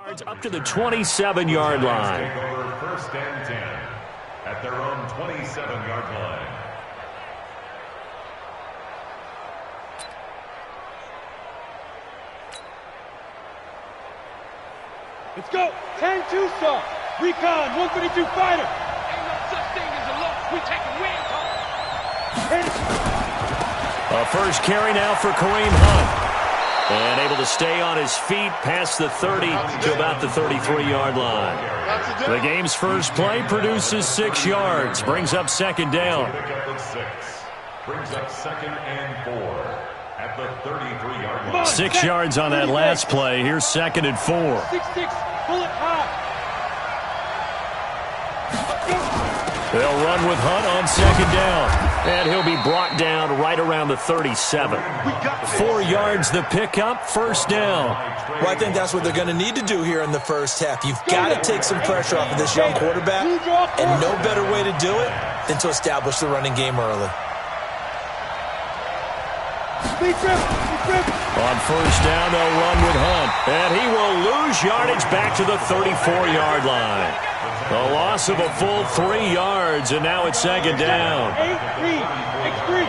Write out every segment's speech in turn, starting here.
Yards up to the 27-yard line. Take over first and 10 at their own 27-yard line. Let's go. 10-2 star. Recon 132 fighter. Ain't no such thing as a loss. We take a win. A first carry now for Kareem Hunt. And able to stay on his feet past the 30 to about the 33-yard line. The game's first play produces 6 yards. Brings up second down. Brings up second and 4 at the 33-yard line. 6 yards on that last play. Here's second and 4. 6-6. Bullet high. They'll run with Hunt on second down. And he'll be brought down right around the 37. 4 yards the pickup, first down. Well, I think that's what they're going to need to do here in the first half. You've got to take some pressure off of this young quarterback, and no better way to do it than to establish the running game early. On first down, they'll run with Hunt. And he will lose yardage back to the 34-yard line. A loss of a full 3 yards, and now it's second down. 8-3.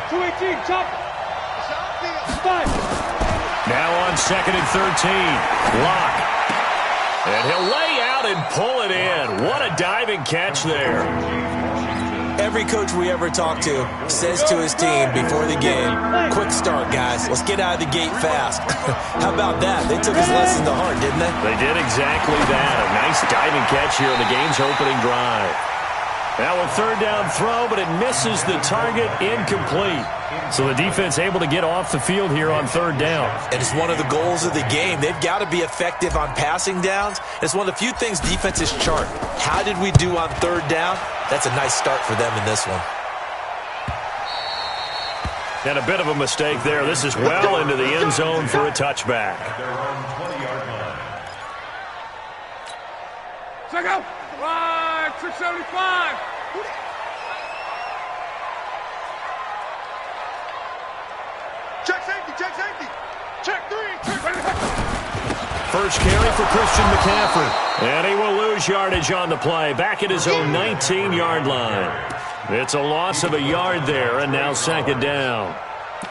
218. Chop. 5. Now on second and 13. Lock. And he'll lay out and pull it in. What a diving catch there. Every coach we ever talk to says to his team before the game, quick start, guys. Let's get out of the gate fast. How about that? They took his lesson to heart, didn't they? They did exactly that. A nice diving catch here on the game's opening drive. Now a third down throw, but it misses the target, incomplete. So the defense able to get off the field here on third down. And it's one of the goals of the game. They've got to be effective on passing downs. It's one of the few things defenses chart. How did we do on third down? That's a nice start for them in this one. And a bit of a mistake there. This is well into the end zone for a touchback. At their own 20-yard line. Check out. 675. Check safety. Check safety. Check 3. First carry for Christian McCaffrey. And he will lose yardage on the play. Back at his own 19-yard line. It's a loss of a yard there, and now second down.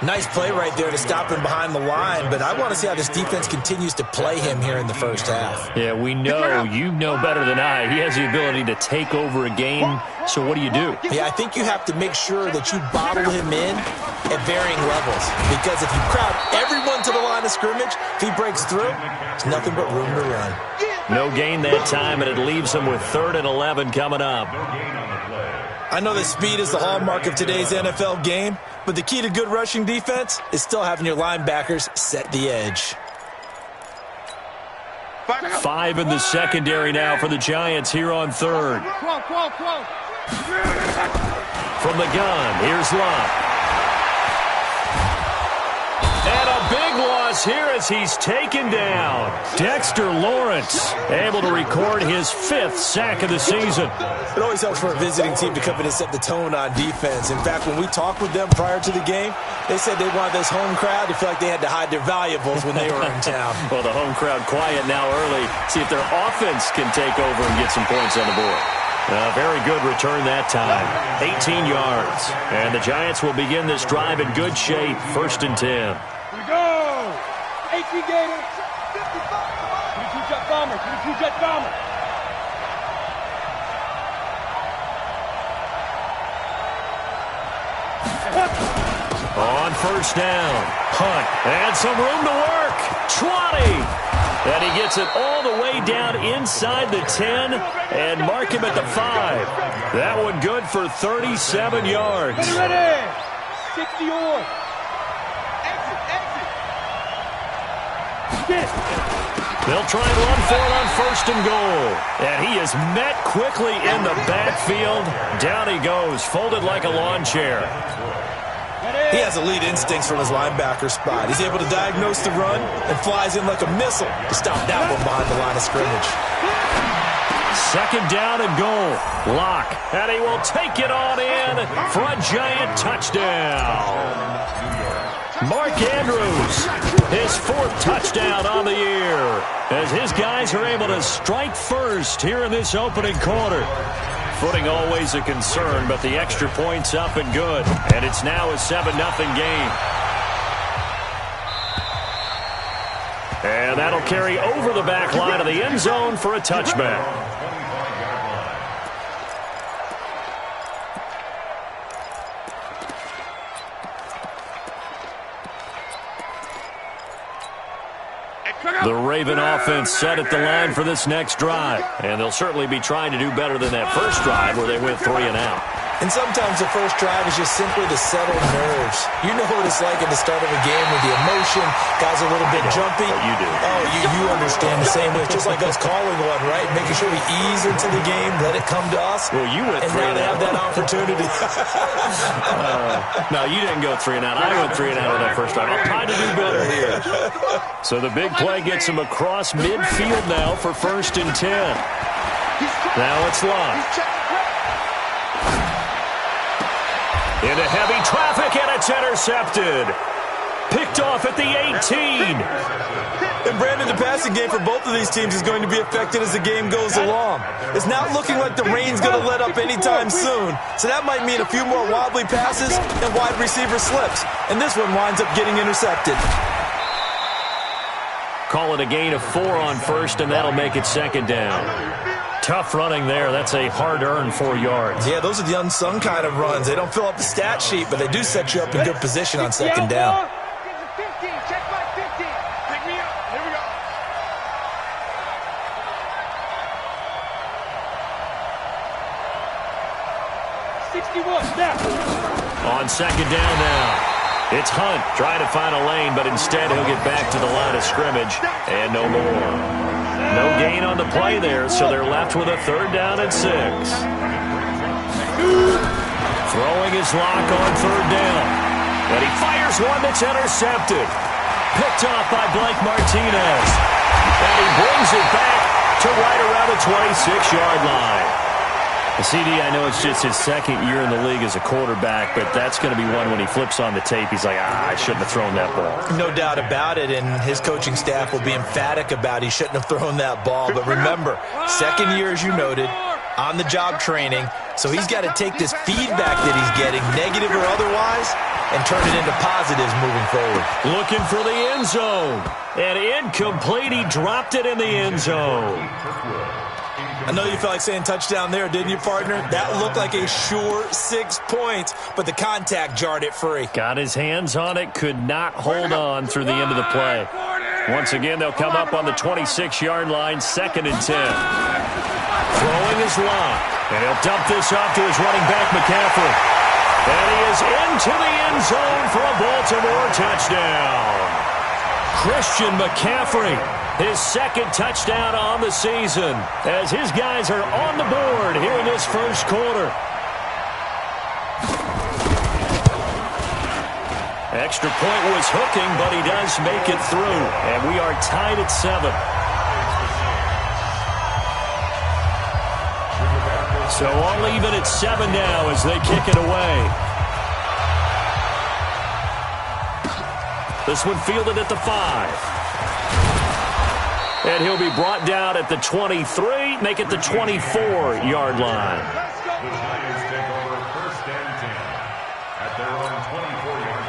Nice play right there to stop him behind the line, but I want to see how this defense continues to play him here in the first half. Yeah, we know, you know better than I, he has the ability to take over a game, so what do you do? Yeah, I think you have to make sure that you bottle him in at varying levels, because if you crowd everyone to the line of scrimmage, if he breaks through, there's nothing but room to run. No gain that time, and it leaves him with 3rd and 11 coming up. No gain on the play. I know that speed is the hallmark of today's NFL game, but the key to good rushing defense is still having your linebackers set the edge. 5 in the secondary now for the Giants here on third. From the gun, here's Love. And a big loss here as he's taken down. Dexter Lawrence able to record his 5th sack of the season. It always helps for a visiting team to come in and set the tone on defense. In fact, when we talked with them prior to the game, they said they wanted this home crowd to feel like they had to hide their valuables when they were in town. Well, the home crowd quiet now early. See if their offense can take over and get some points on the board. Very good return that time. 18 yards. And the Giants will begin this drive in good shape. 1st and 10. Here we go. 18 Gator. 22 Jet Bomber. 22 Jet Bomber. On first down, Hunt, and some room to work. 20, and he gets it all the way down inside the 10, and mark him at the 5. That one good for 37 yards. Ready. 60 or. Exit. They'll try and run for it on 1st and goal, and he is met quickly in the backfield. Down he goes, folded like a lawn chair. He has elite instincts from his linebacker spot. He's able to diagnose the run and flies in like a missile to stop that one behind the line of scrimmage. 2nd down and goal. Lock, and he will take it on in for a Giant touchdown. Mark Andrews, his 4th touchdown on the year, as his guys are able to strike first here in this opening quarter. Footing always a concern, but the extra point's up and good, and it's now a 7-0 game. And that'll carry over the back line of the end zone for a touchback. The Raven offense set at the line for this next drive, and they'll certainly be trying to do better than that first drive where they went 3 and out. And sometimes the first drive is just simply to settle nerves. You know what it's like at the start of a game with the emotion. Guys are a little bit jumpy. You do. Oh, you understand the same way. It's just like us calling one, right? Making sure we ease into the game, let it come to us. Well, you went 3 and and now they out. have that opportunity. No, you didn't go 3 and out. I went 3 and out on that first drive. I'll try to do better here. So the big play gets him across midfield now for 1st and 10. Now it's Lott. Into heavy traffic, and it's intercepted. Picked off at the 18. And, Brandon, the passing game for both of these teams is going to be affected as the game goes along. It's not looking like the rain's going to let up anytime soon, so that might mean a few more wobbly passes and wide receiver slips. And this one winds up getting intercepted. Call it a gain of 4 on 1st, and that'll make it 2nd down. Tough running there. That's a hard-earned 4 yards. Yeah, those are the unsung kind of runs. They don't fill up the stat sheet, but they do set you up in good position on 2nd down. Check by 50. Pick me up. Here we go. On 2nd down now. It's Hunt trying to find a lane, but instead he'll get back to the line of scrimmage, and no more. No gain on the play there, so they're left with a 3rd down and 6. Throwing his lock on 3rd down. And he fires one that's intercepted. Picked off by Blake Martinez. And he brings it back to right around the 26-yard line. CD, I know it's just his 2nd year in the league as a quarterback, but that's going to be one when he flips on the tape. He's like, I shouldn't have thrown that ball. No doubt about it, and his coaching staff will be emphatic about he shouldn't have thrown that ball. But remember, 2nd year, as you noted, on-the-job training, so he's got to take this feedback that he's getting, negative or otherwise, and turn it into positives moving forward. Looking for the end zone. And incomplete. He dropped it in the end zone. I know you felt like saying touchdown there, didn't you, partner? That looked like a sure 6 points, but the contact jarred it free. Got his hands on it, could not hold on through the end of the play. Once again, they'll come up on the 26-yard line, 2nd and 10. Throwing his lock, and he'll dump this off to his running back, McCaffrey. And he is into the end zone for a Baltimore touchdown. Christian McCaffrey, his 2nd touchdown on the season, as his guys are on the board here in this first quarter. Extra point was hooking, but he does make it through, and we are tied at 7. So all even at 7 now as they kick it away. This one fielded at the 5. And he'll be brought down at the 23, make it the 24-yard line. The Giants take over 1st and 10 at their own 24-yard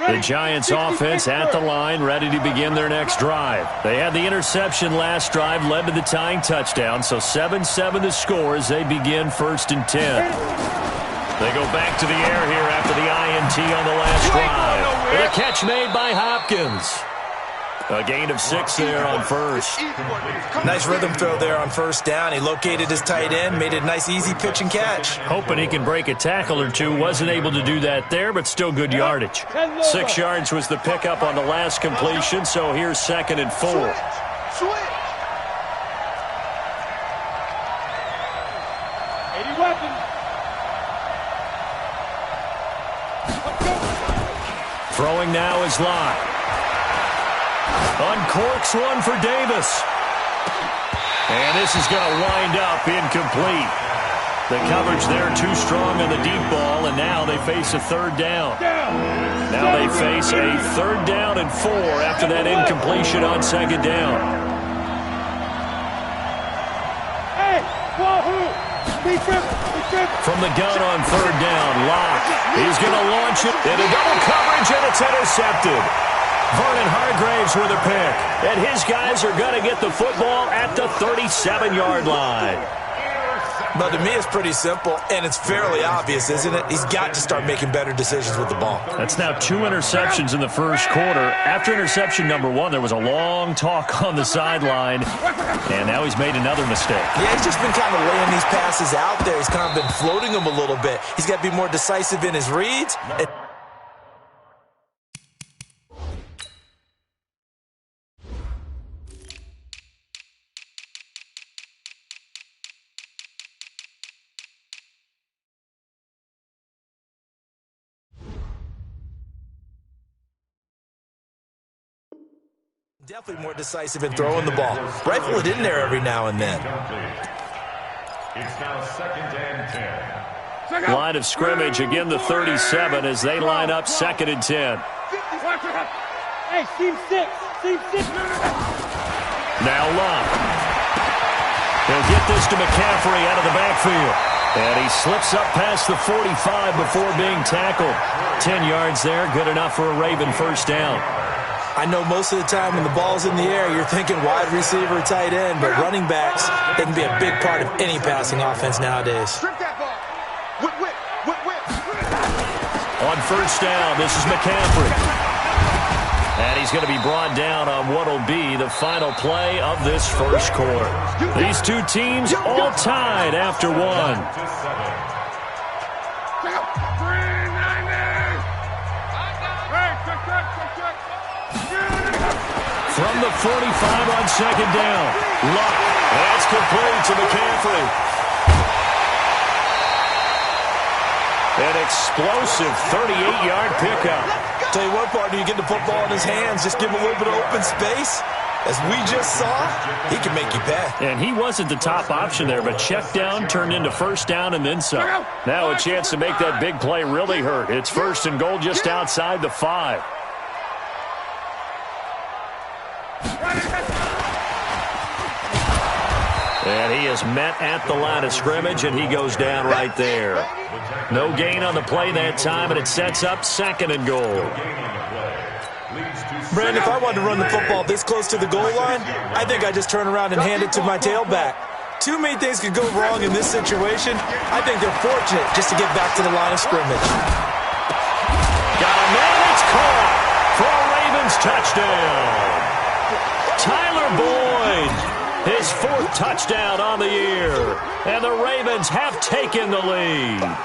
line. The Giants offense at the line, ready to begin their next drive. They had the interception last drive, led to the tying touchdown, so 7-7 the score as they begin 1st and 10. They go back to the air here after the INT on the last drive. With a catch made by Hopkins. A gain of 6 there on 1st. Nice rhythm throw there on 1st down. He located his tight end, made it a nice easy pitch and catch. Hoping he can break a tackle or two. Wasn't able to do that there, but still good yardage. 6 yards was the pickup on the last completion, so here's 2nd and 4. Switch. 80 weapons. Throwing now is Lott. Uncorks one for Davis. And this is going to wind up incomplete. The coverage there too strong on the deep ball, and now they face a third down. Now they face a third down and 4 after that incompletion on second down. Hey, wahoo! From the gun on third down, Locke. He's going to launch it into double coverage, and it's intercepted. Vernon Hargraves with a pick, and his guys are going to get the football at the 37-yard line. But to me, it's pretty simple, and it's fairly obvious, isn't it? He's got to start making better decisions with the ball. That's now 2 interceptions in the first quarter. After interception number 1, there was a long talk on the sideline, and now he's made another mistake. Yeah, he's just been kind of laying these passes out there. He's kind of been floating them a little bit. He's got to be more decisive in his reads. Definitely more decisive in throwing the ball. Rifle it in there every now and then. It's now 2nd and 10. Line of scrimmage, again the 37 as they line up 2nd and 10. Hey, team 6. Now Locke. He'll get this to McCaffrey out of the backfield. And he slips up past the 45 before being tackled. 10 yards there, good enough for a Raven first down. I know most of the time when the ball's in the air, you're thinking wide receiver, tight end, but running backs, they can be a big part of any passing offense nowadays. On first down, this is McCaffrey. And he's going to be brought down on what will be the final play of this first quarter. These two teams all tied after 1. From the 45 on second down. Luck. That's complete to McCaffrey. An explosive 38-yard pickup. Tell you what, partner, you get the football in his hands, just give him a little bit of open space. As we just saw, he can make you pay. And he wasn't the top option there, but check down turned into first down and then some. Now a chance to make that big play really hurt. It's 1st and goal just outside the 5. And he is met at the line of scrimmage, and he goes down right there. No gain on the play that time, and it sets up 2nd and goal. Brandon, if I wanted to run the football this close to the goal line, I think I just turn around and hand it to my tailback. Too many things could go wrong in this situation. I think they're fortunate just to get back to the line of scrimmage. Got a man, it's caught for a Ravens touchdown. Tyler Boyd. His 4th touchdown on the year. And the Ravens have taken the lead.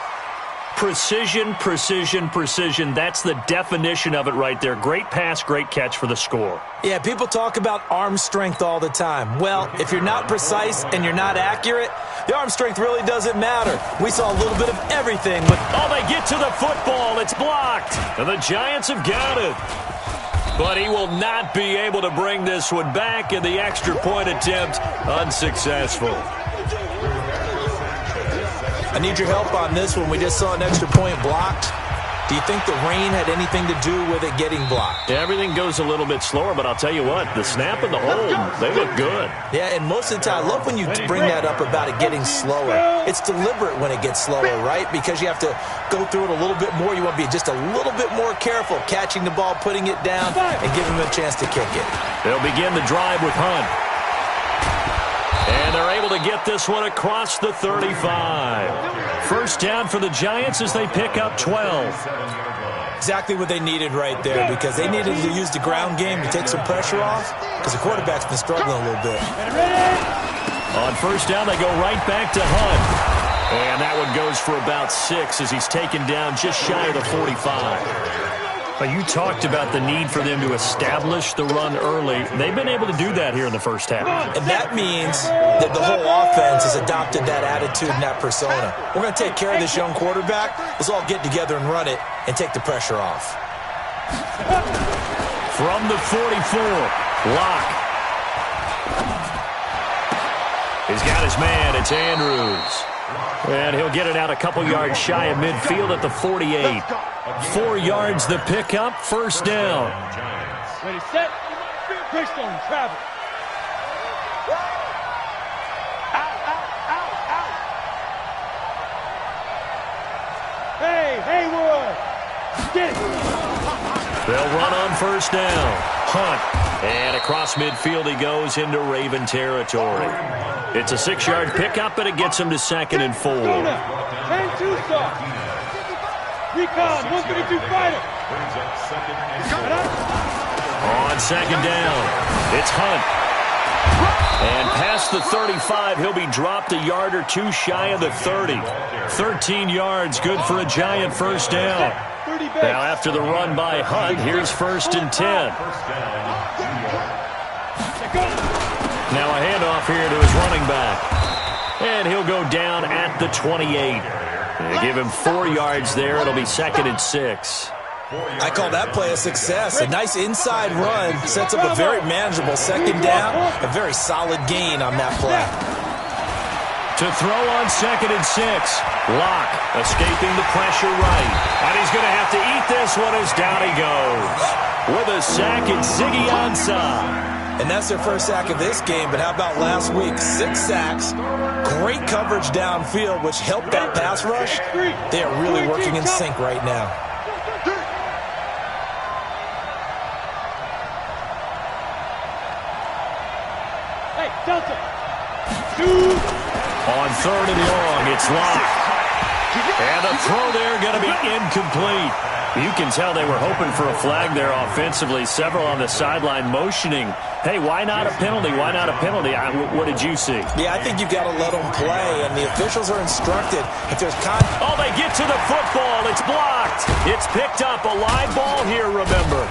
Precision, precision, precision. That's the definition of it right there. Great pass, great catch for the score. Yeah, people talk about arm strength all the time. Well, if you're not precise and you're not accurate, the arm strength really doesn't matter. We saw a little bit of everything. Oh, they get to the football. It's blocked. And the Giants have got it. But he will not be able to bring this one back, and the extra point attempt unsuccessful. I need your help on this one. We just saw an extra point blocked. Do you think the rain had anything to do with it getting blocked? Everything goes a little bit slower, but I'll tell you what, the snap and the hold, they look good. Yeah, and most of the time, I love when you bring that up about it getting slower. It's deliberate when it gets slower, right? Because you have to go through it a little bit more. You want to be just a little bit more careful catching the ball, putting it down, and giving him a chance to kick it. They'll begin the drive with Hunt. And they're able to get this one across the 35. First down for the Giants as they pick up 12. Exactly what they needed right there, because they needed to use the ground game to take some pressure off, because the quarterback's been struggling a little bit. On first down, they go right back to Hunt. And that one goes for about 6 as he's taken down just shy of the 45. But you talked about the need for them to establish the run early. They've been able to do that here in the first half. And that means that the whole offense has adopted that attitude and that persona. We're going to take care of this young quarterback. Let's all get together and run it and take the pressure off. From the 44, Locke. He's got his man. It's Andrews. And he'll get it out a couple yards shy of midfield at the 48. 4 yards the pickup, first down. Ready, set. Greystone, travel. Hey, Haywood. Get it. They'll run on first down. Hunt. And across midfield he goes into Raven territory. It's a 6-yard pickup, and it gets him to 2nd and 4. 10-2 stop. Recon, 132 fighter. On second down, it's Hunt. And past the 35, he'll be dropped a yard or two shy of the 30. 13 yards, good for a Giant first down. Now after the run by Hunt, here's 1st and 10. Now a handoff here to his running back. And he'll go down at the 28. They give him 4 yards there. It'll be 2nd and 6. I call that play a success. A nice inside run sets up a very manageable 2nd down. A very solid gain on that play. To throw on 2nd and 6. Locke escaping the pressure right. And he's going to have to eat this one as down he goes. With a sack, it's Ziggy Ansah. And that's their first sack of this game, but how about last week? 6 sacks, great coverage downfield, which helped that pass rush. They are really working in sync right now. Hey, Delta. On 3rd and long, it's Locke. And the throw there going to be incomplete. You can tell they were hoping for a flag there offensively. Several on the sideline motioning. Hey, why not a penalty? Why not a penalty? What did you see? Yeah, I think you've got to let them play, and the officials are instructed. If there's Oh, they get to the football. It's blocked. It's picked up. A live ball here, remember.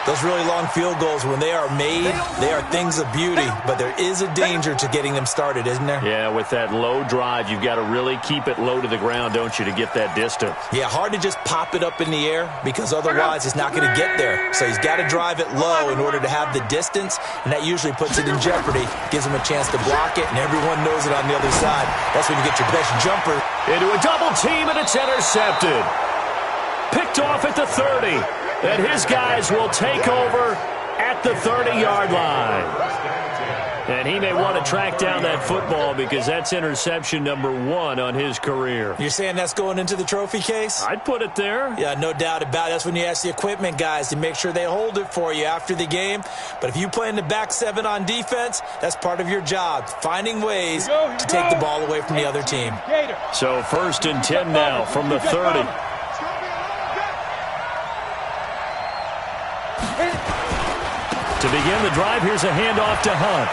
Those really long field goals, when they are made, they are things of beauty, but there is a danger to getting them started, isn't there? Yeah, with that low drive, you've got to really keep it low to the ground, don't you, to get that distance? Yeah, hard to just pop it up in the air because otherwise it's not going to get there. So he's got to drive it low in order to have the distance, and that usually puts it in jeopardy, gives him a chance to block it, and everyone knows it on the other side. That's when you get your best jumper. Into a double team, and it's intercepted. Picked off at the 30. And his guys will take over at the 30-yard line. And he may want to track down that football because that's interception number 1 on his career. You're saying that's going into the trophy case? I'd put it there. Yeah, no doubt about it. That's when you ask the equipment guys to make sure they hold it for you after the game. But if you play in the back 7 on defense, that's part of your job, finding ways to take the ball away from the other team. So 1st and 10 now from the 30. To begin the drive, here's a handoff to Hunt.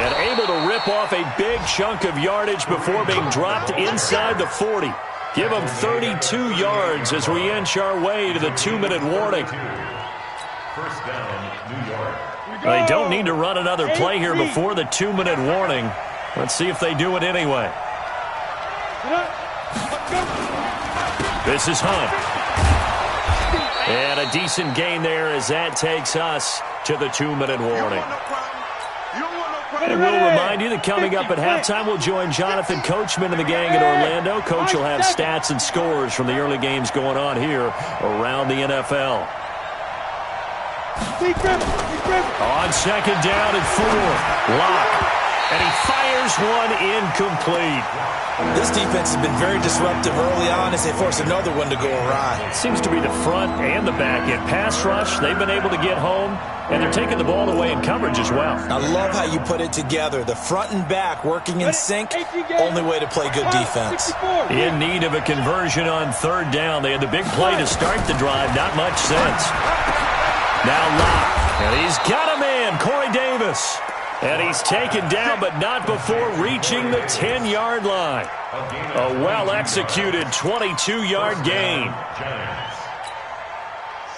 And able to rip off a big chunk of yardage before being dropped inside the 40. Give him 32 yards as we inch our way to the 2-minute warning. First down, New York. They don't need to run another play here before the 2-minute warning. Let's see if they do it anyway. This is Hunt. And a decent gain there as that takes us to the 2-minute warning. And we'll remind you that coming up at halftime, we'll join Jonathan Coachman and the gang in Orlando. Coach will have stats and scores from the early games going on here around the NFL. On 2nd down and 4, Locke. And he fires one incomplete. This defense has been very disruptive early on as they force another one to go awry. It seems to be the front and the back end. Pass rush, they've been able to get home, and they're taking the ball away in coverage as well. I love how you put it together. The front and back working in sync, only way to play good defense. In need of a conversion on 3rd down. They had the big play to start the drive. Not much sense. Now Locke, and he's got a man, Corey Davis. And he's taken down, but not before reaching the 10-yard line. A well-executed 22-yard gain.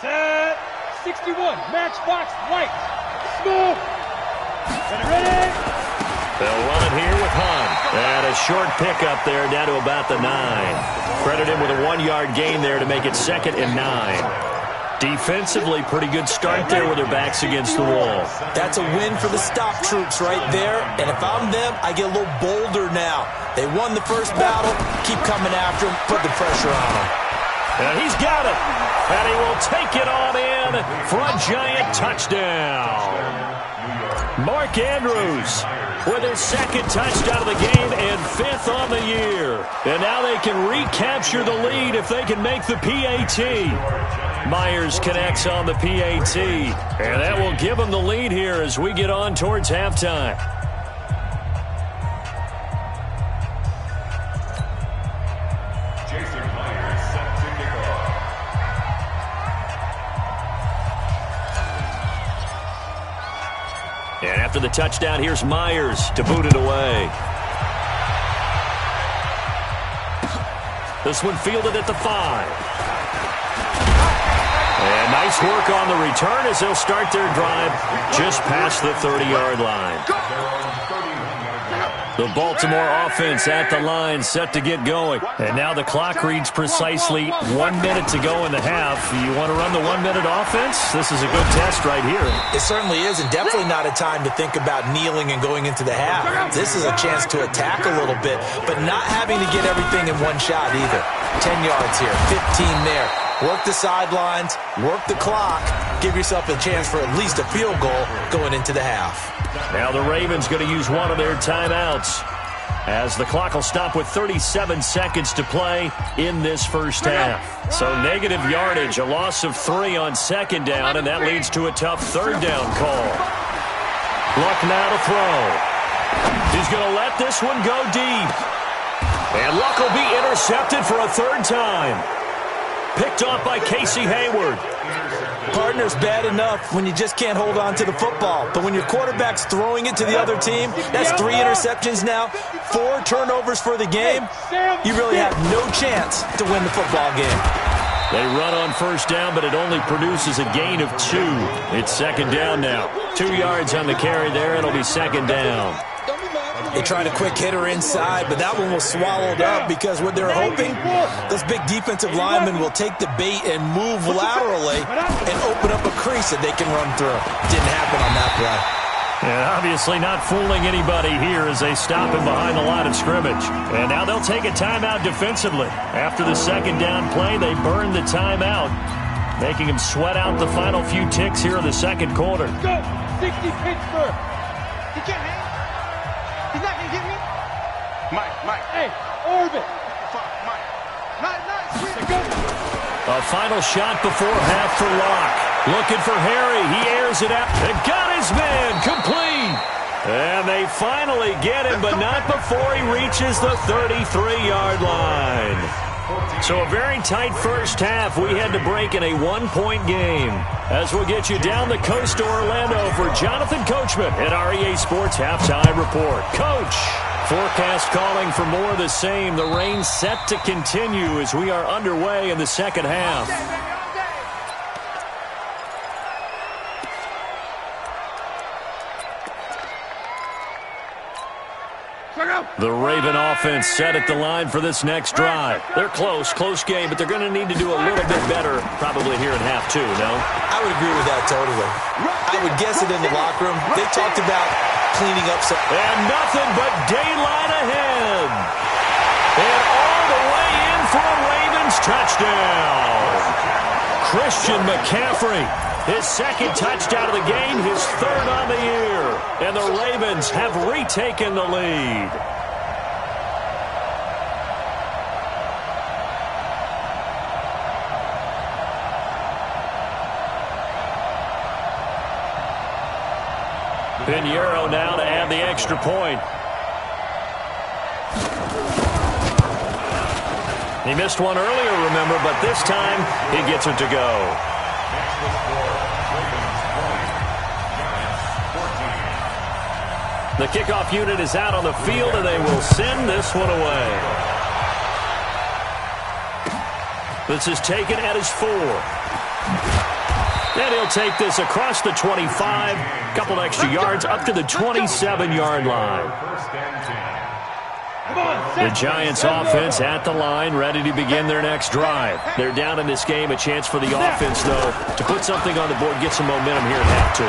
Set. 61. Matchbox white. Smooth. Ready. They'll run it here with Hunt. And a short pickup there down to about the 9. Credit him with a 1-yard gain there to make it 2nd and 9. Defensively, pretty good start there with their backs against the wall. That's a win for the stop troops right there. And if I'm them, I get a little bolder now. They won the first battle. Keep coming after them. Put the pressure on them. And he's got it. And he will take it on in for a giant touchdown. Mark Andrews with his second touchdown of the game and 5th on the year. And now they can recapture the lead if they can make the PAT. Myers connects on the PAT. And that will give them the lead here as we get on towards halftime. And after the touchdown, here's Myers to boot it away. This one fielded at the 5. And nice work on the return as they'll start their drive just past the 30-yard line. The Baltimore offense at the line, set to get going. And now the clock reads precisely 1 minute to go in the half. You want to run the 1 minute offense? This is a good test right here. It certainly is, and definitely not a time to think about kneeling and going into the half. This is a chance to attack a little bit, but not having to get everything in one shot either. 10 yards here, 15 there. Work the sidelines, work the clock, give yourself a chance for at least a field goal going into the half. Now the Ravens going to use one of their timeouts as the clock will stop with 37 seconds to play in this first half. So negative yardage, a loss of 3 on second down, and that leads to a tough third down call. Luck now to throw. He's going to let this one go deep. And Luck will be intercepted for a third time. Picked off by Casey Hayward. Partner's bad enough when you just can't hold on to the football. But when your quarterback's throwing it to the other team, that's 3 interceptions now, 4 turnovers for the game. You really have no chance to win the football game. They run on first down, but it only produces a gain of 2. It's second down now. 2 yards on the carry there. It'll be second down. They tried a quick hitter inside, but that one was swallowed up because what they're hoping, those big defensive linemen will take the bait and move laterally and open up a crease that they can run through. Didn't happen on that play. And obviously not fooling anybody here as they stop him behind the line of scrimmage. And now they'll take a timeout defensively. After the second down play, they burn the timeout, making him sweat out the final few ticks here in the second quarter. Go! 60 Pittsburgh! He can't hang. He's not going to get me. Mike. Hey, orbit. Mike. A final shot before half for Locke. Looking for Harry. He airs it out. And got his man complete. And they finally get him, but not before he reaches the 33-yard line. So a very tight first half. We had to break in a 1-point game. As we'll get you down the coast to Orlando for Jonathan Coachman at our EA Sports Halftime Report. Coach, forecast calling for more of the same. The rain set to continue as we are underway in the second half. The Raven offense set at the line for this next drive. They're close game, but they're going to need to do a little bit better probably here in half 2, no? I would agree with that totally. I would guess it in the locker room. They talked about cleaning up some... And nothing but daylight ahead. And all the way in for a Ravens touchdown. Christian McCaffrey. His second touchdown of the game, his third on the year. And the Ravens have retaken the lead. Pinheiro now to add the extra point. He missed one earlier, remember, but this time he gets it to go. The kickoff unit is out on the field, and they will send this one away. This is taken at his 4. And he'll take this across the 25, a couple extra yards, up to the 27-yard line. The Giants offense at the line, ready to begin their next drive. They're down in this game. A chance for the offense, though, to put something on the board, get some momentum here at half 2.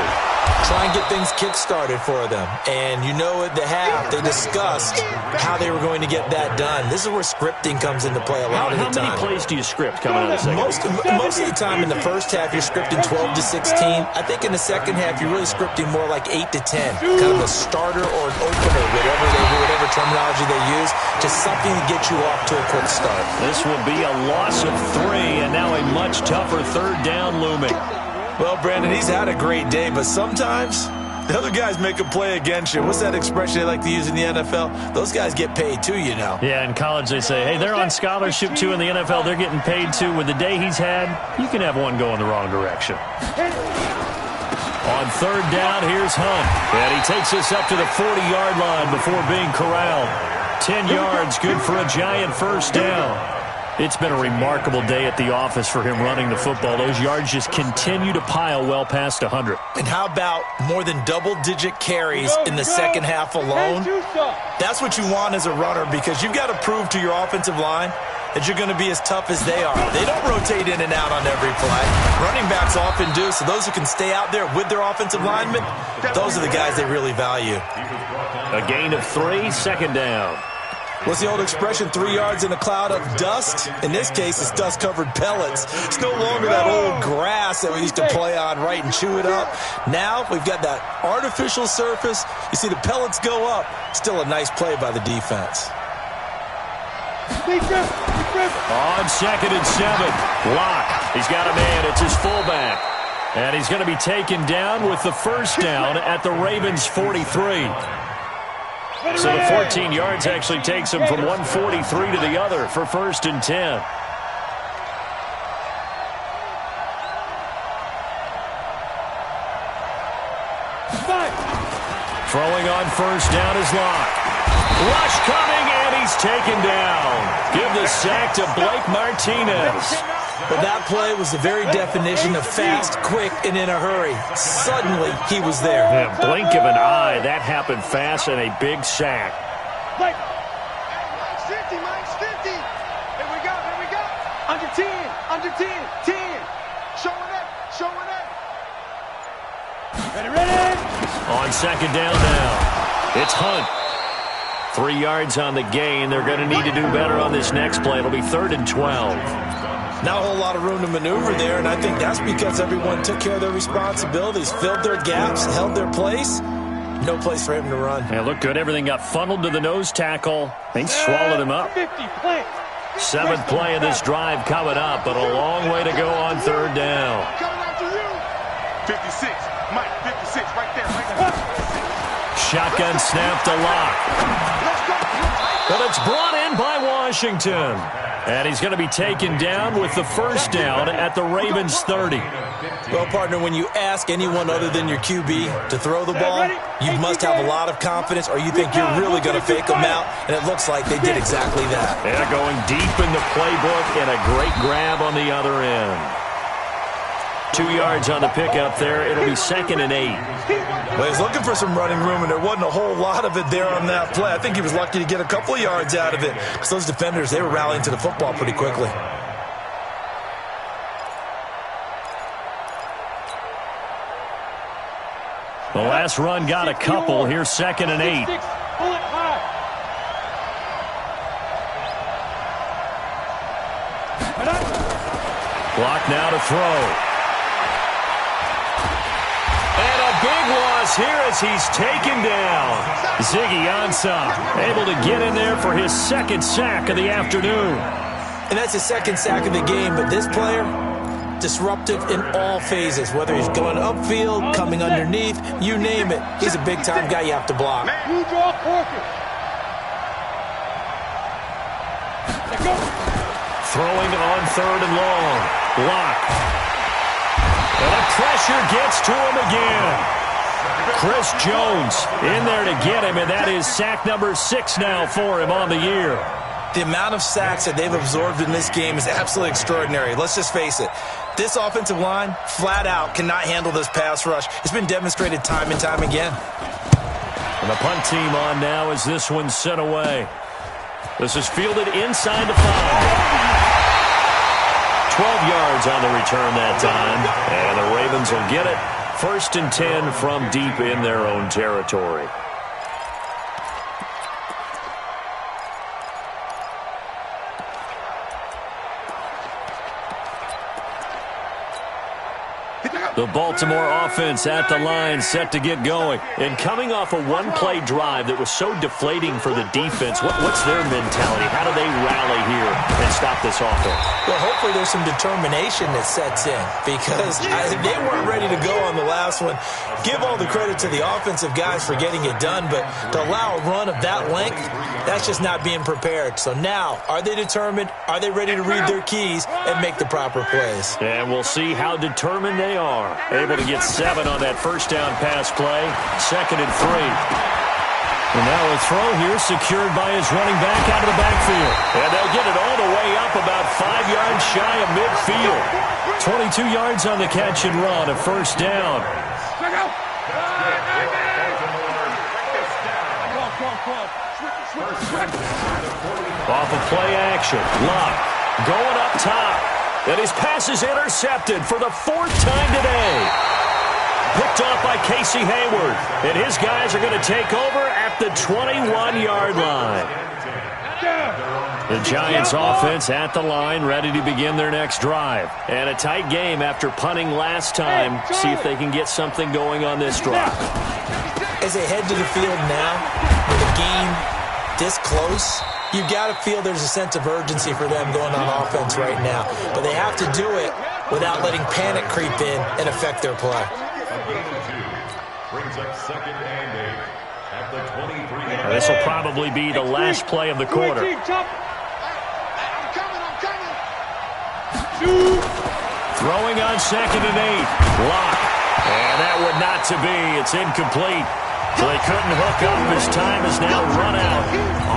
Try and get things kick-started for them. And you know at the half, they discussed how they were going to get that done. This is where scripting comes into play a lot of the time. How many plays do you script coming out of the second? Most of the time in the first half, you're scripting 12 to 16. I think in the second half, you're really scripting more like 8 to 10. Kind of a starter or an opener, whatever terminology they use. Just something to get you off to a quick start. This will be a loss of 3, and now a much tougher third down looming. Well, Brandon, he's had a great day, but sometimes the other guys make a play against you. What's that expression they like to use in the NFL? Those guys get paid too, you know. Yeah, in college they say, hey, they're on scholarship too. In the NFL, they're getting paid too. With the day he's had, you can have one go in the wrong direction. On third down, here's Hunt. And he takes us up to the 40-yard line before being corralled. 10 yards, good for a Giant first down. It's been a remarkable day at the office for him running the football. Those yards just continue to pile well past 100. And how about more than double-digit carries in the second half alone? That's what you want as a runner, because you've got to prove to your offensive line that you're going to be as tough as they are. They don't rotate in and out on every play. Running backs often do, so those who can stay out there with their offensive linemen, those are the guys they really value. A gain of 3, second down. What's the old expression, 3 yards in a cloud of dust? In this case, it's dust-covered pellets. It's no longer that old grass that we used to play on, right, and chew it up. Now we've got that artificial surface. You see the pellets go up. Still a nice play by the defense. On 2nd and 7, Locke. He's got a man. It's his fullback. And he's going to be taken down with the first down at the Ravens' 43. So the 14 yards actually takes him from 143 to the other for 1st and 10. Throwing on first down is Locke. Rush coming, and he's taken down. Give the sack to Blake Martinez. But that play was the very definition of fast, quick, and in a hurry. Suddenly, he was there. Yeah, blink of an eye. That happened fast and a big sack. Mike. Mike's 50, Mike's 50. Here we go, here we go. Under 10, under 10, 10. Showing up, showing up. Ready, ready. On 2nd down now, it's Hunt. 3 yards on the gain. They're going to need to do better on this next play. It'll be 3rd and 12. Not a whole lot of room to maneuver there, and I think that's because everyone took care of their responsibilities, filled their gaps, held their place. No place for him to run. Yeah, looked good. Everything got funneled to the nose tackle. They swallowed him up. 7th play of this drive coming up, but a long way to go on 3rd down. 56, Mike, 56, right there, right there. Shotgun snap to Locke. But it's brought in by Washington. And he's going to be taken down with the first down at the Ravens' 30. Well, partner, when you ask anyone other than your QB to throw the ball, you must have a lot of confidence, or you think you're really going to fake them out, and it looks like they did exactly that. They're going deep in the playbook, and a great grab on the other end. 2 yards on the pickup there. It'll be 2nd and 8. Well, he was looking for some running room, and there wasn't a whole lot of it there on that play. I think he was lucky to get a couple of yards out of it, because those defenders, they were rallying to the football pretty quickly. The last run got a couple. Here's 2nd and 8. Block now to throw. Big loss here as he's taken down. Ziggy Ansah able to get in there for his 2nd sack of the afternoon. And that's his 2nd sack of the game, but this player, disruptive in all phases, whether he's going upfield, coming underneath, you name it. He's a big-time guy you have to block. You draw Corker. Throwing on 3rd and long. Block. And the pressure gets to him again. Chris Jones in there to get him, and that is sack number 6 now for him on the year. The amount of sacks that they've absorbed in this game is absolutely extraordinary. Let's just face it. This offensive line, flat out, cannot handle this pass rush. It's been demonstrated time and time again. And the punt team on now as this one's sent away. This is fielded inside the 5. 12 yards on the return that time, and the Ravens will get it. 1st and 10 from deep in their own territory. The Baltimore offense at the line, set to get going. And coming off a one-play drive that was so deflating for the defense, what's their mentality? How do they rally here and stop this offense? Well, hopefully there's some determination that sets in, because they weren't ready to go on the last one. Give all the credit to the offensive guys for getting it done, but to allow a run of that length, that's just not being prepared. So now, are they determined? Are they ready to read their keys and make the proper plays? And we'll see how determined they are. Able to get 7 on that first down pass play. 2nd and 3. And now a throw here secured by his running back out of the backfield. And they'll get it all the way up about 5 yards shy of midfield. 22 yards on the catch and run, a first down. Off of play action. Luck going up top. And his pass is intercepted for the 4th time today. Picked off by Casey Hayward. And his guys are going to take over at the 21-yard line. The Giants offense at the line, ready to begin their next drive. And a tight game after punting last time. See if they can get something going on this drive. As they head to the field now, with a game this close, you've got to feel there's a sense of urgency for them going on offense right now. But they have to do it without letting panic creep in and affect their play. This will probably be the last play of the quarter. Throwing on 2nd and 8. Lock. And that would not to be. It's incomplete. So they couldn't hook up. His time is now run out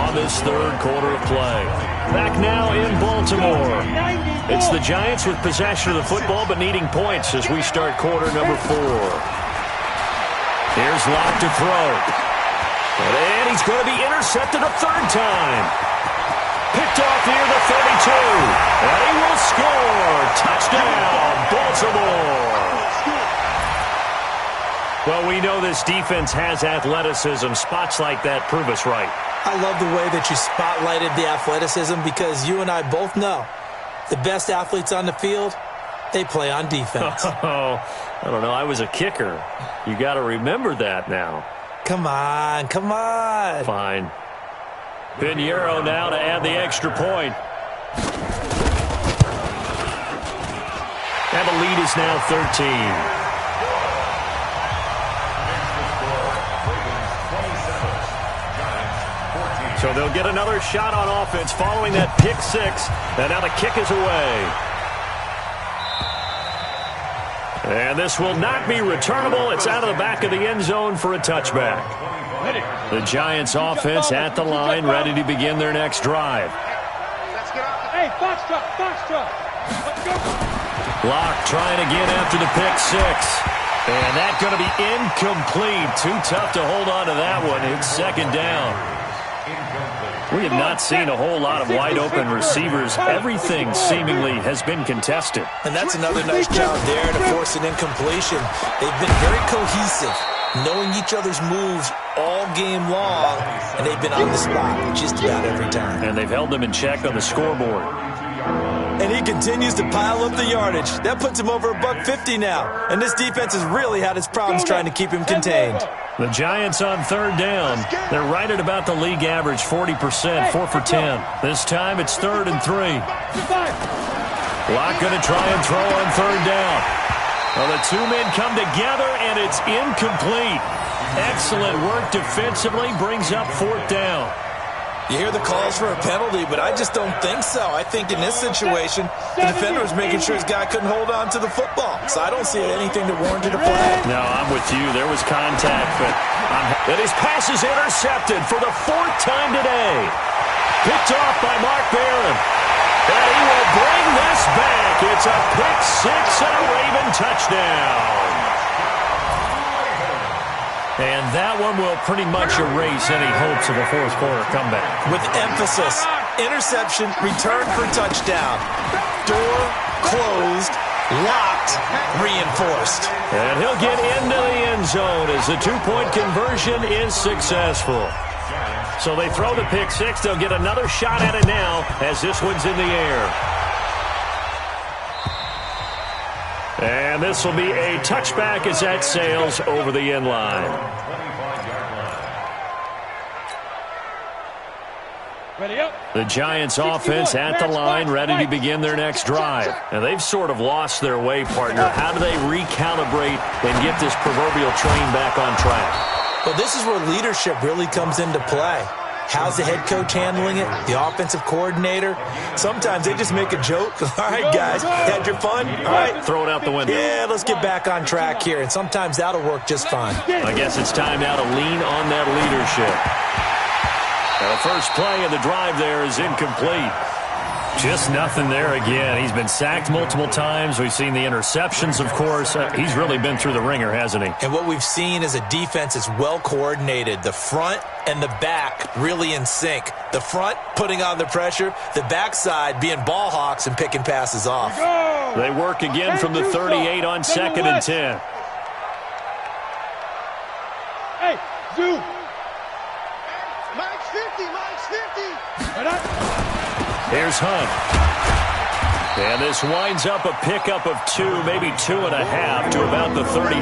on this 3rd quarter of play. Back now in Baltimore. It's the Giants with possession of the football but needing points as we start quarter number 4. Here's Lock to throw. And he's going to be intercepted a 3rd time. Picked off near the 32. And he will score. Touchdown, Baltimore. Well, we know this defense has athleticism. Spots like that prove us right. I love the way that you spotlighted the athleticism, because you and I both know the best athletes on the field, they play on defense. Oh, I don't know. I was a kicker. You got to remember that now. Come on, come on. Fine. Pinheiro now to add the extra point. And the lead is now 13. So they'll get another shot on offense following that pick 6. And now the kick is away. And this will not be returnable. It's out of the back of the end zone for a touchback. The Giants offense at the line, ready to begin their next drive. Hey, box truck. Let's go. Lock trying again after the pick 6. And that's going to be incomplete. Too tough to hold on to that one. It's 2nd down. We have not seen a whole lot of wide-open receivers. Everything seemingly has been contested. And that's another nice job there to force an incompletion. They've been very cohesive, knowing each other's moves all game long, and they've been on the spot just about every time. And they've held them in check on the scoreboard. And he continues to pile up the yardage. That puts him over $150 now. And this defense has really had its problems trying to keep him contained. The Giants on 3rd down. They're right at about the league average, 40%, 4 for 10. This time it's 3rd and 3. Lock going to try and throw on 3rd down. Well, the two men come together, and it's incomplete. Excellent work defensively, brings up 4th down. You hear the calls for a penalty, but I just don't think so. I think in this situation, the defender was making sure his guy couldn't hold on to the football. So I don't see anything that warranted a flag. No, I'm with you. There was contact, but his pass is intercepted for the 4th time today. Picked off by Mark Barron. And he will bring this back. It's a pick 6 and a Raven touchdown. And that one will pretty much erase any hopes of a fourth quarter comeback. With emphasis, interception, return for touchdown. Door closed, locked, reinforced. And he'll get into the end zone as the two-point conversion is successful. So they throw the pick six. They'll get another shot at it now as this one's in the air. And this will be a touchback as that sails over the end line. Ready up. The Giants offense at the line, ready to begin their next drive. And they've sort of lost their way, partner. How do they recalibrate and get this proverbial train back on track? Well, this is where leadership really comes into play. How's the head coach handling it? The offensive coordinator? Sometimes they just make a joke. All right, guys, had your fun? All right. Throw it out the window. Yeah, let's get back on track here. And sometimes that'll work just fine. I guess it's time now to lean on that leadership. Now the first play of the drive there is incomplete. Just nothing there again. He's been sacked multiple times. We've seen the interceptions, of course. He's really been through the ringer, hasn't he? And what we've seen is a defense that's well coordinated. The front and the back really in sync. The front putting on the pressure. The backside being ball hawks and picking passes off. They work again from the 38 on 2nd and 10. Hey, zoom. Mike's 50, Mike's 50. Right up. Here's Hunt. And this winds up a pickup of 2, maybe 2.5 to about the 39.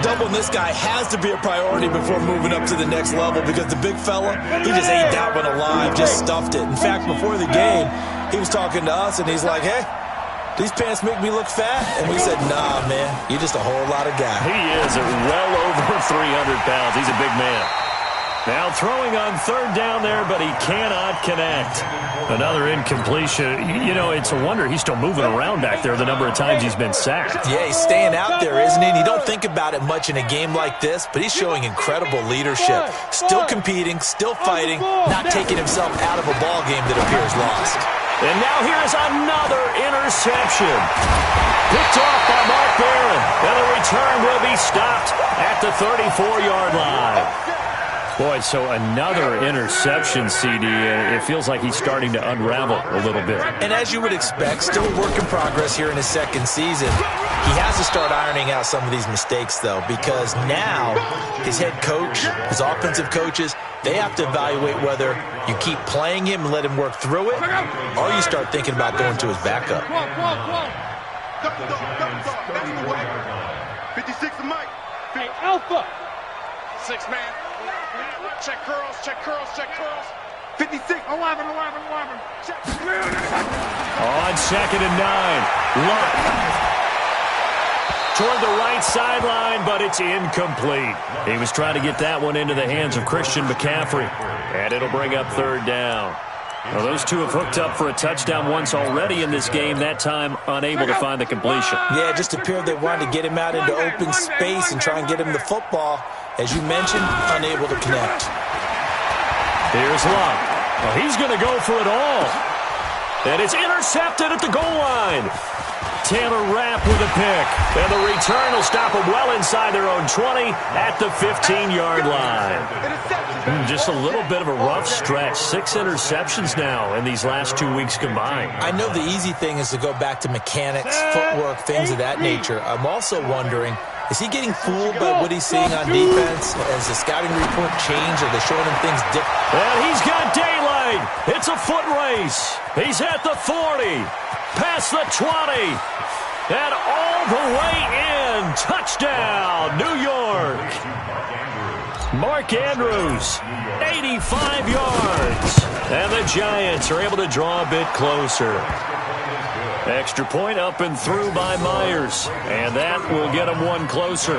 Doubling this guy has to be a priority before moving up to the next level because the big fella, he just ate that one alive, just stuffed it. In fact, before the game, he was talking to us, and he's like, hey, these pants make me look fat. And we said, nah, man, you're just a whole lot of guy. He is at well over 300 pounds. He's a big man. Now throwing on third down there, but he cannot connect. Another incompletion. You know, it's a wonder he's still moving around back there the number of times he's been sacked. Yeah, he's staying out there, isn't he? And you don't think about it much in a game like this, but he's showing incredible leadership. Still competing, still fighting, not taking himself out of a ball game that appears lost. And now here's another interception. Picked off by Mark Barron. And the return will be stopped at the 34-yard line. Boy, so another interception, CD. It feels like he's starting to unravel a little bit. And as you would expect, still a work in progress here in his second season. He has to start ironing out some of these mistakes, though, because now his head coach, his offensive coaches, they have to evaluate whether you keep playing him and let him work through it, or you start thinking about going to his backup. 56 to Mike. Hey, Alpha. 6-man. Check curls, check curls, check curls. 56, 11. Check. On 2nd and 9. Luck. Toward the right sideline, but it's incomplete. He was trying to get that one into the hands of Christian McCaffrey. And it'll bring up third down. Well, those two have hooked up for a touchdown once already in this game, that time unable to find the completion. Yeah, it just appeared they wanted to get him out into open space and try and get him the football. As you mentioned, unable to connect. Here's Luck. Well, he's going to go for it all. And it's intercepted at the goal line. Taylor Rapp with a pick. And the return will stop them well inside their own 20 at the 15-yard line. Just a little bit of a rough stretch. 6 interceptions now in these last 2 weeks combined. I know the easy thing is to go back to mechanics, footwork, things of that nature. I'm also wondering, is he getting fooled by what he's seeing on defense? Has the scouting report changed? Are they showing him things different? And he's got daylight. It's a foot race. He's at the 40. Past the 20. And all the way in. Touchdown, New York. Mark Andrews, 85 yards. And the Giants are able to draw a bit closer. Extra point up and through by Myers. And that will get them one closer.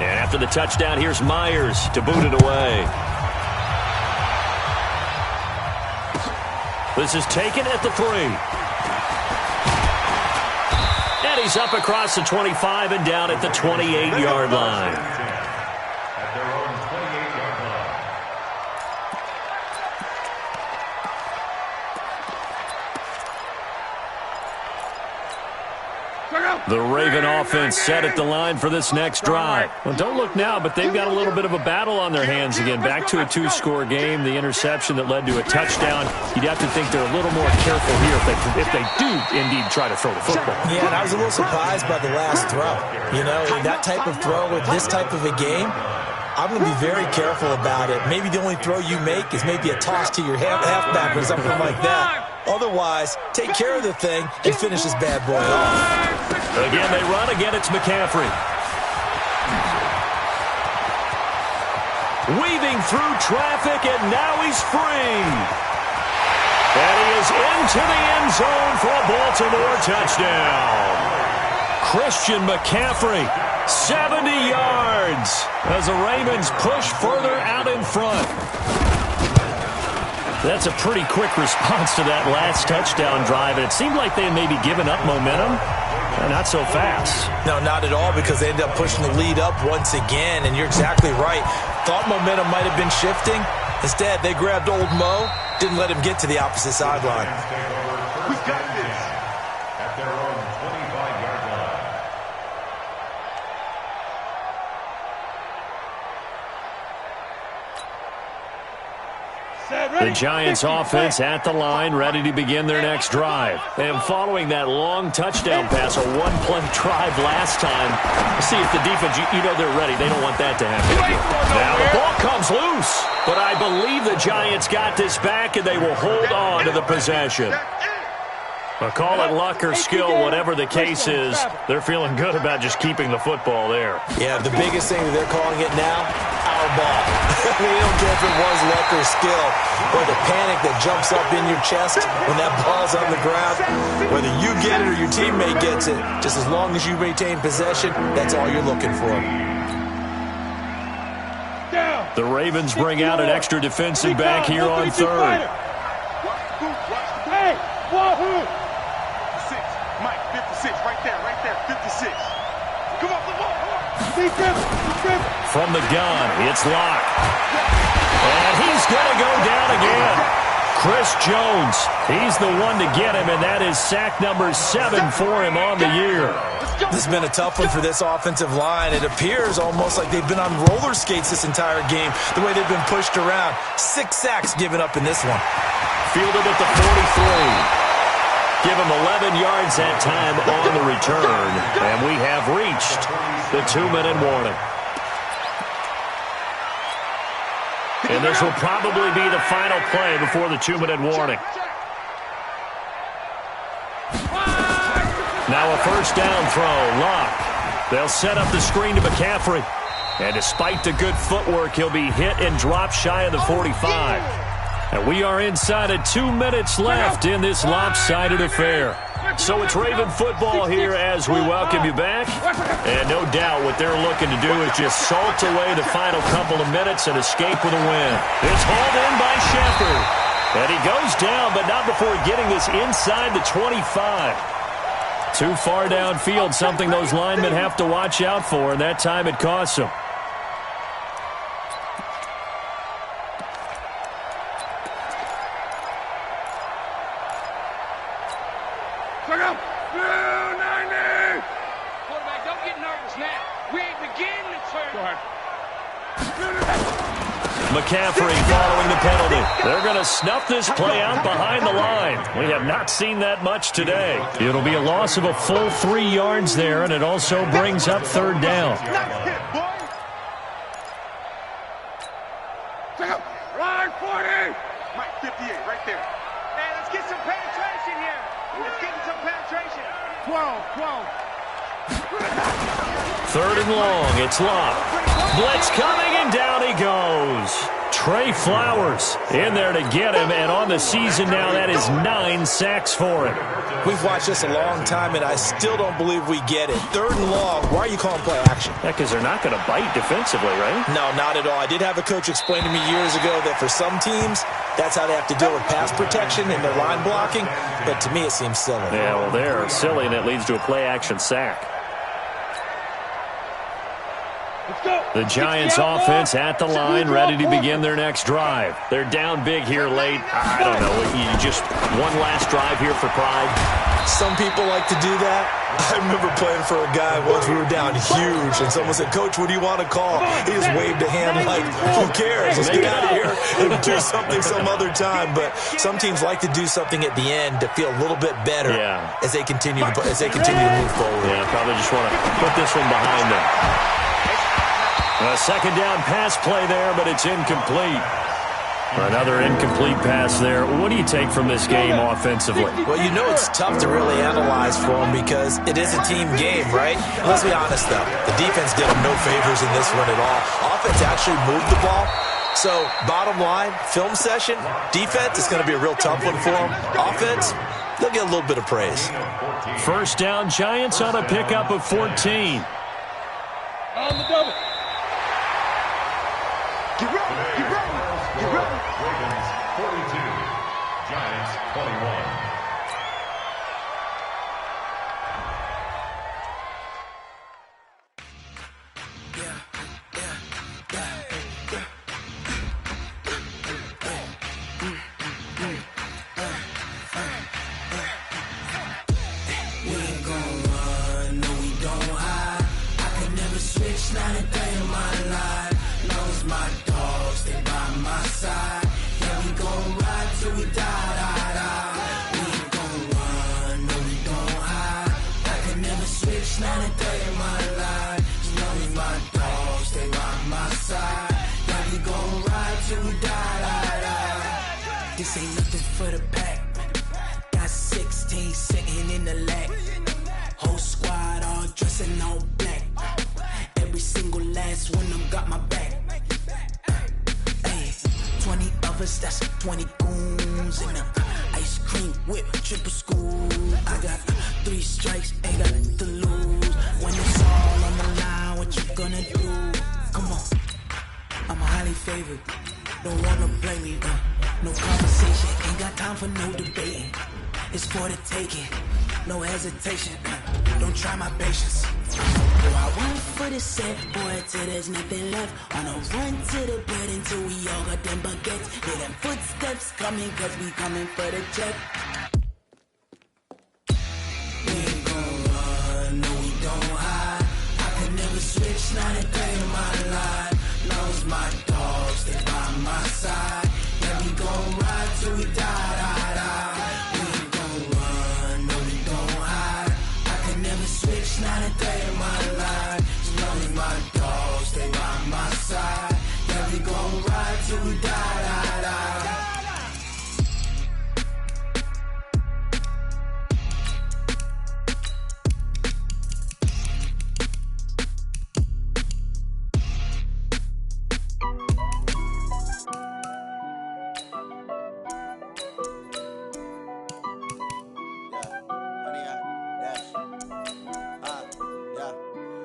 And after the touchdown, here's Myers to boot it away. This is taken at the 3. And he's up across the 25 and down at the 28-yard line. The Raven offense set at the line for this next drive. Well, don't look now, but they've got a little bit of a battle on their hands again. Back to a two-score game. The interception that led to a touchdown. You'd have to think they're a little more careful here if they do indeed try to throw the football. Yeah, and I was a little surprised by the last throw. You know, that type of throw with this type of a game, I'm going to be very careful about it. Maybe the only throw you make is maybe a toss to your halfback or something like that. Otherwise, take care of the thing and finish this bad boy off. Again, they run. Again, it's McCaffrey. Weaving through traffic, and now he's free. And he is into the end zone for a Baltimore touchdown. Christian McCaffrey, 70 yards as the Ravens push further out in front. That's a pretty quick response to that last touchdown drive, and it seemed like they had maybe given up momentum. Not so fast. No, not at all, because they ended up pushing the lead up once again, and you're exactly right. Thought momentum might have been shifting. Instead, they grabbed old Mo, didn't let him get to the opposite sideline. We got this at their own 25-yard line. The Giants offense at the line, ready to begin their next drive. And following that long touchdown pass, a one-play drive last time, see if the defense, you know they're ready. They don't want that to happen. Now the ball comes loose, but I believe the Giants got this back, and they will hold on to the possession. But call it luck or skill, whatever the case is, they're feeling good about just keeping the football there. Yeah, the biggest thing that they're calling it now, our ball. They don't care if it was luck or skill, or the panic that jumps up in your chest when that ball's on the ground. Whether you get it or your teammate gets it, just as long as you maintain possession, that's all you're looking for. The Ravens bring out an extra defensive back here on third. Hey, wahoo! 56, Mike, 56, right there, 56. Come on, come on. From the gun, it's Locke. And he's going to go down again. Chris Jones, he's the one to get him, and that is sack number 7 for him on the year. This has been a tough one for this offensive line. It appears almost like they've been on roller skates this entire game, the way they've been pushed around. 6 sacks given up in this one. Fielded at the 43. Give him 11 yards that time on the return, and we have reached the 2-minute warning. And this will probably be the final play before the 2-minute warning. Now a first down throw, Locke. They'll set up the screen to McCaffrey. And despite the good footwork, he'll be hit and dropped shy of the 45. And we are inside of 2 minutes left in this lopsided affair. So it's Raven football here as we welcome you back. And no doubt what they're looking to do is just salt away the final couple of minutes and escape with a win. It's hauled in by Shepard. And he goes down, but not before getting this inside the 25. Too far downfield, something those linemen have to watch out for, and that time it costs them. McCaffrey following the penalty. They're going to snuff this play out behind the line. We have not seen that much today. It'll be a loss of a full 3 yards there, and it also brings up third down. Line 40! Mike, 58, right there. Hey, let's get some penetration here. Let's get some penetration. 12. Third and long, it's Locke. Blitz coming, and down he goes. Trey Flowers in there to get him, and on the season now, that is 9 sacks for him. We've watched this a long time, and I still don't believe we get it. Third and long, why are you calling play action? Yeah, because they're not going to bite defensively, right? No, not at all. I did have a coach explain to me years ago that for some teams, that's how they have to deal with pass protection and their line blocking, but to me it seems silly. Yeah, well, they're silly, and it leads to a play action sack. The Giants offense at the line, ready to begin their next drive. They're down big here late. I don't know. You just one last drive here for pride. Some people like to do that. I remember playing for a guy once. We were down huge, and someone said, "Coach, what do you want to call?" He just waved a hand like, "Who cares? Let's get out of here and do something some other time." But some teams like to do something at the end to feel a little bit better as they continue to move forward. Yeah, probably just want to put this one behind them. A second down pass play there, but it's incomplete. Another incomplete pass there. What do you take from this game offensively? Well, you know it's tough to really analyze for them because it is a team game, right? Let's be honest, though. The defense did them no favors in this one at all. Offense actually moved the ball. So, bottom line, film session, defense is going to be a real tough one for them. Offense, they'll get a little bit of praise. First down, Giants on a pickup of 14. On the double. Get ready, get ready, get ready. Ravens 42, Giants 21. This ain't nothing for the pack. Got 16 sitting in the lap. Whole squad all dressing all black. Every single last one of them got my back. Hey, 20 of us, that's 20 goons in a ice cream whip, triple school. I got 3 strikes, ain't got to lose. When it's all on the line, what you gonna do? Come on, I'm highly favored. Don't wanna blame me, no conversation, ain't got time for no debating. It's for the taking, no hesitation. Don't try my patience. Oh, I went for the set, boy, till there's nothing left. On a run to the bed until we all got them baguettes. Hear them footsteps coming, cause we coming for the check. We ain't gon' run, no we don't hide. I can never switch, not a day in my life. Knows my dogs, they by my side. Yeah, we gon' ride till we die, die, die. We ain't gon' run, no we don't hide. I can never switch, not a day in my life. As long as my dogs, they by my side. Yeah, we gon' ride till we die, die, die.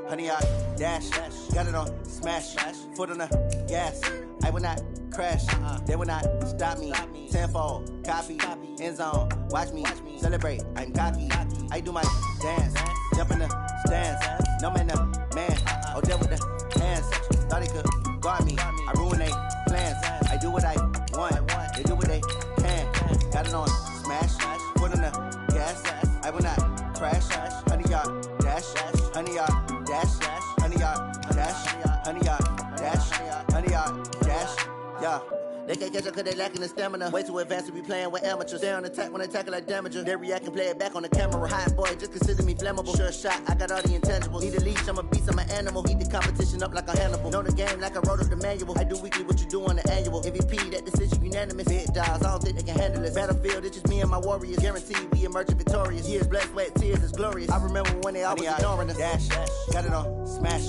Honey, I dash, got it on smash, foot on the gas. I will not crash, they will not stop me. Tenfold, copy, end zone, watch me celebrate. I'm cocky, I do my dance, jump in the stands. No man, no man, oh deal with the hands. Thought he could guard me, I ruin they plans. I do what I want, they do what they can. Got it on smash, foot on the gas. I will not crash, honey, y'all dash, honey, y'all dash, honey, y'all dash, honey, y'all dash, honey, y'all dash, yeah. They can't catch up cause they lacking the stamina. Way too advanced to be playing with amateurs. Stay on attack when they tackle like damager. They react and play it back on the camera. Hot boy, just consider me flammable. Sure shot, I got all the intangibles. Need a leash, I'm a beast, I'm an animal. Heat the competition up like a Hannibal. Know the game like I wrote up the manual. I do weekly what you do on the annual. MVP, that decision unanimous. Big dogs, I don't think they can handle it. Battlefield, it's just me and my warriors. Guaranteed we emerging victorious. Years, blood, sweat, tears, it's glorious. I remember when they always ignoring us. Dash, got it on smash,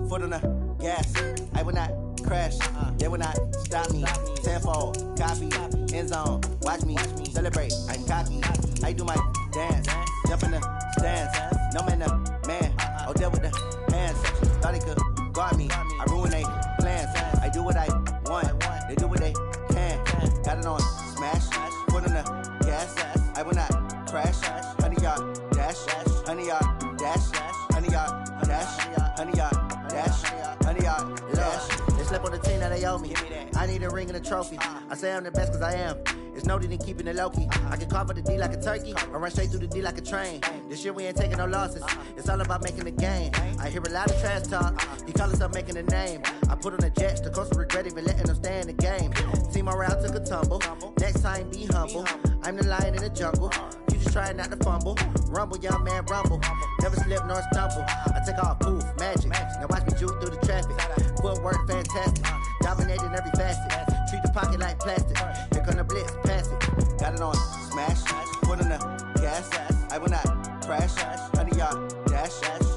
foot on the gas. I will not crash, they will not stop me. Tenfold, copy, end zone, watch me celebrate. I'm cocky, I do my dance, jump in the stands. No man, no man, oh deal with the hands. Thought he could guard me, I ruin they plans. I do what I want, they do what they can. Got it on smash, foot on the gas. I will not crash, honey y'all dash, honey y'all dash, honey y'all dash, honey y'all dash, honey y'all 100-yard dash. They slept on the team that they owe me. I need a ring and a trophy. I say I'm the best cause I am. It's no need in keeping it low-key. I can carve up the D like a turkey or run straight through the D like a train. This year we ain't taking no losses. It's all about making the game. I hear a lot of trash talk. He call himself making a name. I put on the Jets. The coach will regret even letting them stay in the game. Team morale took a tumble. Next time be humble. I'm the lion in the jungle. You just trying not to fumble. Rumble, young man, rumble. Never slip nor stumble. I take off, poof, magic. Now watch me juke through the traffic. Footwork fantastic. Dominating every facet. Treat the pocket like plastic. Here come the blitz, pass it. Got it on smash. Foot on the gas. I will not crash. 100-yard dash.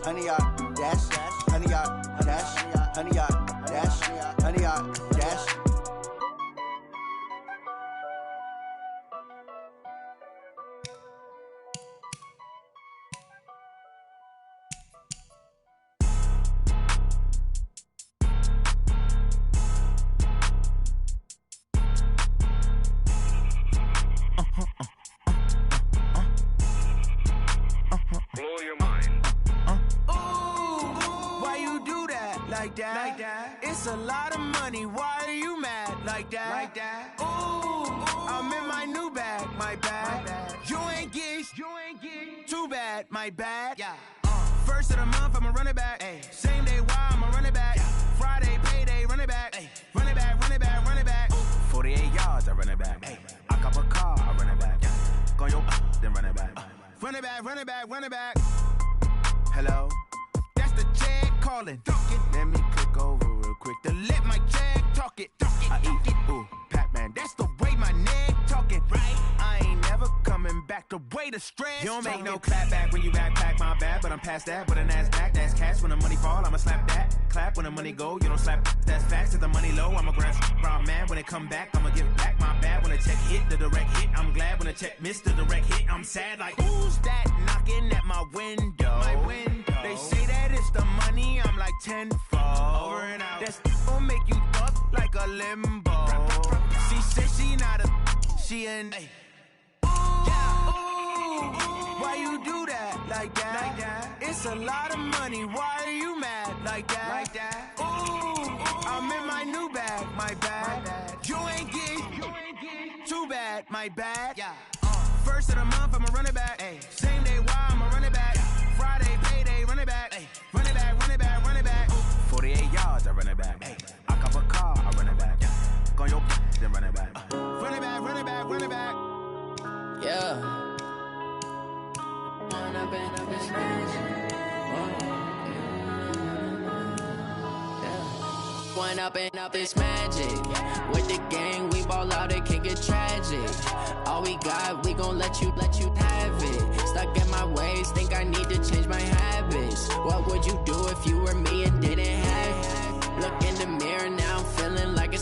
100-yard dash. 100-yard dash. 100-yard dash. 100-yard dash. Like that. It's a lot of money. Why are you mad like that? Ooh, I'm in my new bag. My bad. You ain't get too bad. My bad. Yeah. First of the month, I'ma run it back. Ay. Same day, why I'ma run it back. Yeah. Friday, payday, run it back. Ay. Run it back, run it back, run it back. 48 yards, I run it back. Ay. I cop a car, I run it back. Yeah. Go your then run it back. Run it back, run it back, run it back. Hello? That's the check calling. Let me click over real quick to let my check talk it. I eat it, ooh, Pac-Man. That's the way my neck talking. Right? I ain't never coming back the way the stress. You don't make no clap back when you backpack, my bad. But I'm past that with a NASDAQ. That's cash when the money fall, I'ma slap that. Clap when the money go, you don't slap. That's facts. If the money low, I'ma grab brown man. When it come back, I'ma give back my bad. When the check hit, the direct hit. I'm glad when the check missed the direct hit. I'm sad like, who's that knocking at my window? My window. They say that it's the money, I'm like tenfold. Over and out. That's gon' make you fuck like a limbo. She said she not a, she an. Ooh, why you do that like that? It's a lot of money, why are you mad like that? Ooh, I'm in my new bag, my bad. You ain't get too bad, my bad. Yeah. First of the month, I'ma run it back. Ay. Same day, why I'ma run it back. Friday, payday, run it back. Ay. Run it back, run it back, run it back. 48 yards, I run it back. Ay. I cop a car, I run it back. Go your then run it back. Run it back, run it back, run it back. Yeah. One up and up, it's magic. With the gang, we ball out, it can get tragic. All we got, we gon' let you have it. Stuck in my ways, think I need to change my habits. What would you do if you were me and didn't have it? Look in the mirror now, I'm feeling like a